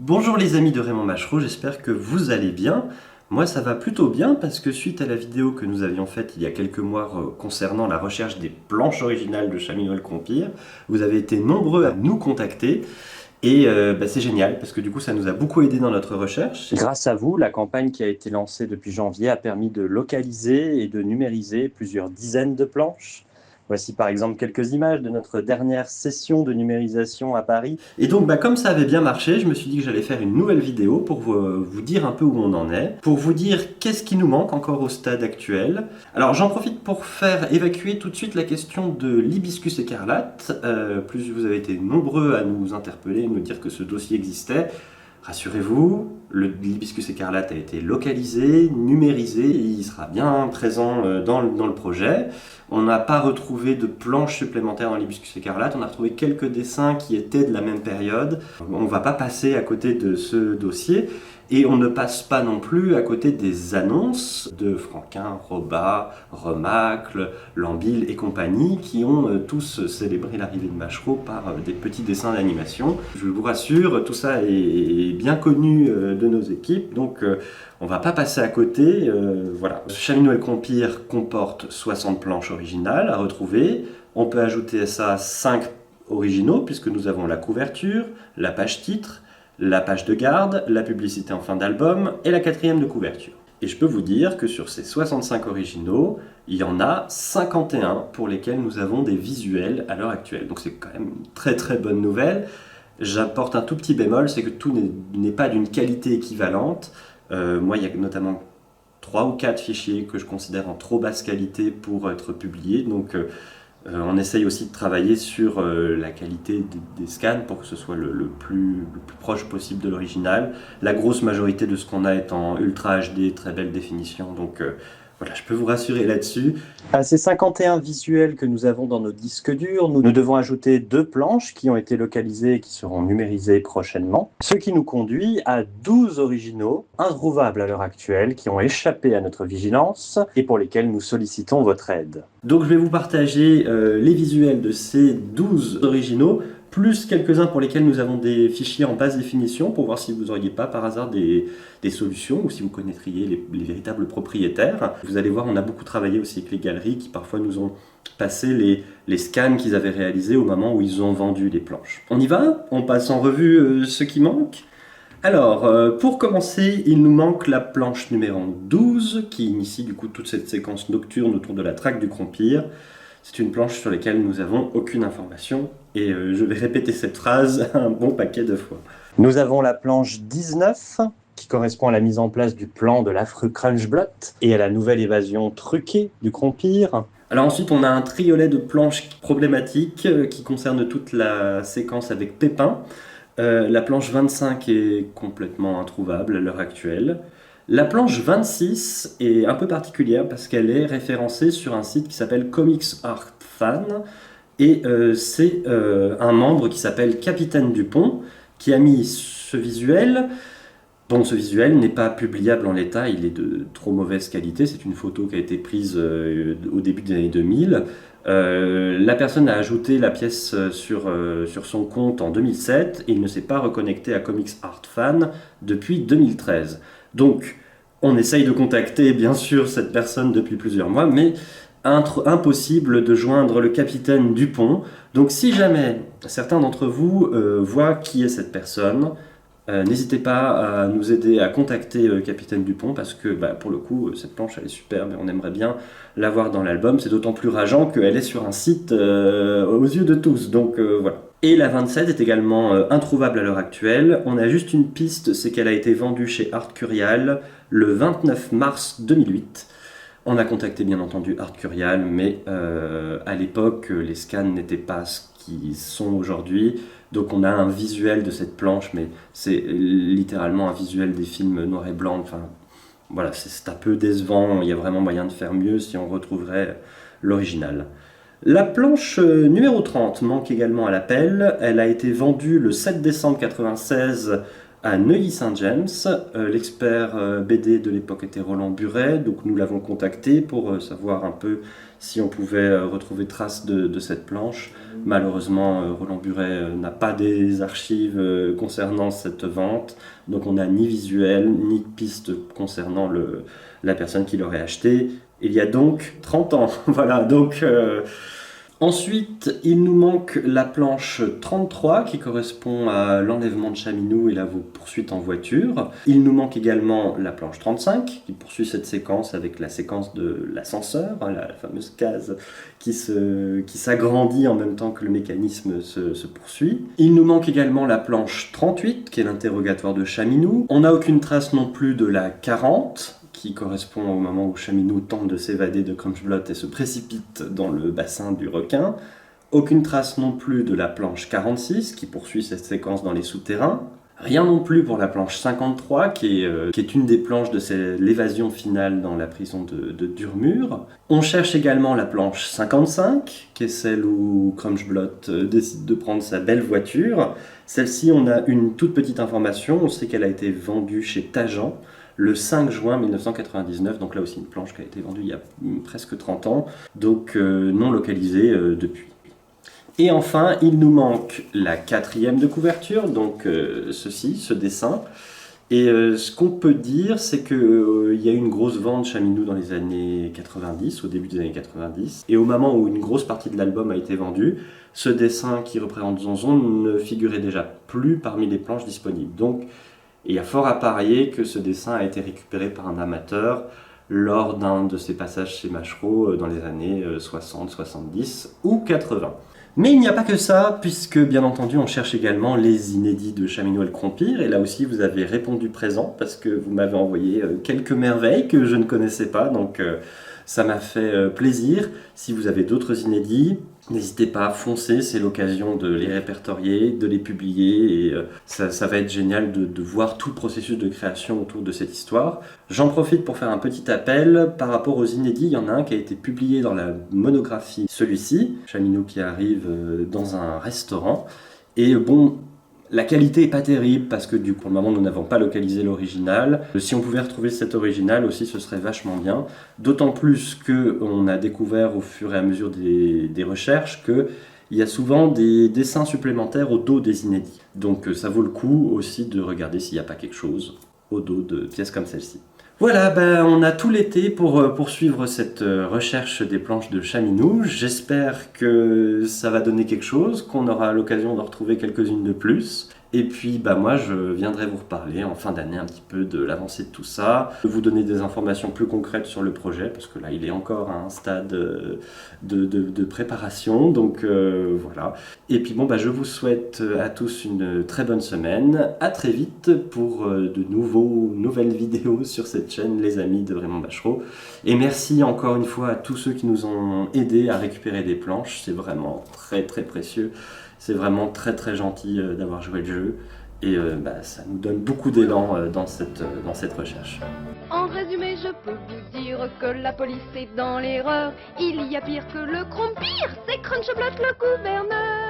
Bonjour les amis de Raymond Machereau, j'espère que vous allez bien. Moi ça va plutôt bien parce que suite à la vidéo que nous avions faite il y a quelques mois concernant la recherche des planches originales de Chat-Minuel-Compire, vous avez été nombreux à nous contacter et c'est génial parce que du coup ça nous a beaucoup aidé dans notre recherche. Grâce à vous, la campagne qui a été lancée depuis janvier a permis de localiser et de numériser plusieurs dizaines de planches. Voici par exemple quelques images de notre dernière session de numérisation à Paris. Et donc comme ça avait bien marché, je me suis dit que j'allais faire une nouvelle vidéo pour vous dire un peu où on en est, pour vous dire qu'est-ce qui nous manque encore au stade actuel. Alors j'en profite pour faire évacuer tout de suite la question de l'hibiscus écarlate. Plus vous avez été nombreux à nous interpeller, nous dire que ce dossier existait. Rassurez-vous, l'hibiscus écarlate a été localisé, numérisé, et il sera bien présent dans le projet. On n'a pas retrouvé de planches supplémentaires dans l'hibiscus écarlate, on a retrouvé quelques dessins qui étaient de la même période. On ne va pas passer à côté de ce dossier, et on ne passe pas non plus à côté des annonces de Franquin, Robat, Remacle, Lambil et compagnie, qui ont tous célébré l'arrivée de Machereau par des petits dessins d'animation. Je vous rassure, tout ça est bien connu de nos équipes, donc on ne va pas passer à côté. Voilà. Chat-Minuel-Compire comporte 60 planches originales à retrouver. On peut ajouter à ça 5 originaux, puisque nous avons la couverture, la page titre, la page de garde, la publicité en fin d'album et la 4e de couverture. Et je peux vous dire que sur ces 65 originaux, il y en a 51 pour lesquels nous avons des visuels à l'heure actuelle. Donc c'est quand même une très très bonne nouvelle. J'apporte un tout petit bémol, c'est que tout n'est pas d'une qualité équivalente. Moi, il y a notamment 3 ou 4 fichiers que je considère en trop basse qualité pour être publiés. Donc on essaye aussi de travailler sur la qualité des scans pour que ce soit le plus proche possible de l'original. La grosse majorité de ce qu'on a est en Ultra HD, très belle définition, donc voilà, je peux vous rassurer là-dessus. À ces 51 visuels que nous avons dans nos disques durs, nous devons ajouter 2 planches qui ont été localisées et qui seront numérisées prochainement, ce qui nous conduit à 12 originaux introuvables à l'heure actuelle qui ont échappé à notre vigilance et pour lesquels nous sollicitons votre aide. Donc je vais vous partager les visuels de ces 12 originaux, plus quelques-uns pour lesquels nous avons des fichiers en basse définition pour voir si vous n'auriez pas par hasard des solutions ou si vous connaîtriez les véritables propriétaires. Vous allez voir, on a beaucoup travaillé aussi avec les galeries qui parfois nous ont passé les scans qu'ils avaient réalisés au moment où ils ont vendu les planches. On y va? On passe en revue ce qui manque. Alors, pour commencer, il nous manque la planche numéro 12 qui initie du coup toute cette séquence nocturne autour de la traque du Compire. C'est une planche sur laquelle nous n'avons aucune information et je vais répéter cette phrase un bon paquet de fois. Nous avons la planche 19 qui correspond à la mise en place du plan de l'affreux Crunchblot et à la nouvelle évasion truquée du Compire. Alors ensuite, on a un triolet de planches problématiques qui concerne toute la séquence avec Pépin. La planche 25 est complètement introuvable à l'heure actuelle. La planche 26 est un peu particulière parce qu'elle est référencée sur un site qui s'appelle Comics Art Fan et c'est un membre qui s'appelle Capitaine Dupont qui a mis ce visuel. Bon, ce visuel n'est pas publiable en l'état, il est de trop mauvaise qualité, c'est une photo qui a été prise au début des années 2000. La personne a ajouté la pièce sur son compte en 2007 et il ne s'est pas reconnecté à Comics Art Fan depuis 2013. Donc, on essaye de contacter bien sûr cette personne depuis plusieurs mois, mais impossible de joindre le capitaine Dupont. Donc si jamais certains d'entre vous voient qui est cette personne, n'hésitez pas à nous aider à contacter Capitaine Dupont parce que pour le coup cette planche elle est superbe et on aimerait bien la voir dans l'album. C'est d'autant plus rageant qu'elle est sur un site aux yeux de tous, donc voilà. Et la 27 est également introuvable à l'heure actuelle. On a juste une piste, c'est qu'elle a été vendue chez Art Curial le 29 mars 2008. On a contacté bien entendu Art Curial, mais à l'époque les scans n'étaient pas ce qu'ils sont aujourd'hui. Donc on a un visuel de cette planche, mais c'est littéralement un visuel des films noir et blanc. Enfin, voilà, c'est un peu décevant, il y a vraiment moyen de faire mieux si on retrouverait l'original. La planche numéro 30 manque également à l'appel. Elle a été vendue le 7 décembre 1996 à Neuilly-Saint-James. L'expert BD de l'époque était Roland Buret, donc nous l'avons contacté pour savoir un peu si on pouvait retrouver trace de cette planche. Malheureusement, Roland Buret n'a pas des archives concernant cette vente, donc on n'a ni visuel, ni piste concernant la personne qui l'aurait acheté. Il y a donc 30 ans, voilà, donc... Ensuite, il nous manque la planche 33 qui correspond à l'enlèvement de Chaminou et la poursuite en voiture. Il nous manque également la planche 35 qui poursuit cette séquence avec la séquence de l'ascenseur, la fameuse case qui s'agrandit en même temps que le mécanisme se poursuit. Il nous manque également la planche 38 qui est l'interrogatoire de Chaminou. On n'a aucune trace non plus de la 40 qui correspond au moment où Chaminou tente de s'évader de Crunchblot et se précipite dans le bassin du requin. Aucune trace non plus de la planche 46 qui poursuit cette séquence dans les souterrains. Rien non plus pour la planche 53 qui est une des planches de l'évasion finale dans la prison de Durmur. On cherche également la planche 55 qui est celle où Crunchblot décide de prendre sa belle voiture. Celle-ci, on a une toute petite information, on sait qu'elle a été vendue chez Tajan le 5 juin 1999, donc là aussi une planche qui a été vendue il y a presque 30 ans, donc non localisée depuis. Et enfin, il nous manque la 4e de couverture, donc ce dessin. Et ce qu'on peut dire, c'est qu'il y a eu une grosse vente Chaminou dans les années 90, au début des années 90. Et au moment où une grosse partie de l'album a été vendue, ce dessin qui représente Zonzon ne figurait déjà plus parmi les planches disponibles. Donc, il y a fort à parier que ce dessin a été récupéré par un amateur lors d'un de ses passages chez Machereau dans les années 60, 70 ou 80. Mais il n'y a pas que ça, puisque bien entendu on cherche également les inédits de Chaminou et le Crompir, et là aussi vous avez répondu présent, parce que vous m'avez envoyé quelques merveilles que je ne connaissais pas, donc ça m'a fait plaisir. Si vous avez d'autres inédits, n'hésitez pas à foncer, c'est l'occasion de les répertorier, de les publier, et ça va être génial de voir tout le processus de création autour de cette histoire. J'en profite pour faire un petit appel par rapport aux inédits. Il y en a un qui a été publié dans la monographie, celui-ci, Chaminou qui arrive dans un restaurant, et bon... La qualité n'est pas terrible parce que du coup, pour le moment, nous n'avons pas localisé l'original. Si on pouvait retrouver cet original aussi, ce serait vachement bien. D'autant plus qu'on a découvert au fur et à mesure des recherches qu'il y a souvent des dessins supplémentaires au dos des inédits. Donc ça vaut le coup aussi de regarder s'il n'y a pas quelque chose au dos de pièces comme celle-ci. Voilà, on a tout l'été pour poursuivre cette recherche des planches de Chaminou. J'espère que ça va donner quelque chose, qu'on aura l'occasion de retrouver quelques-unes de plus. Et puis moi je viendrai vous reparler en fin d'année un petit peu de l'avancée de tout ça, vous donner des informations plus concrètes sur le projet, parce que là il est encore à un stade de préparation, donc voilà. Et puis je vous souhaite à tous une très bonne semaine, à très vite pour de nouvelles vidéos sur cette chaîne, les amis de Raymond Bachereau. Et merci encore une fois à tous ceux qui nous ont aidés à récupérer des planches, c'est vraiment très très précieux. C'est vraiment très très gentil d'avoir joué le jeu et ça nous donne beaucoup d'élan dans cette recherche. En résumé, je peux vous dire que la police est dans l'erreur. Il y a pire que le Crompir, c'est Crunchblot le gouverneur.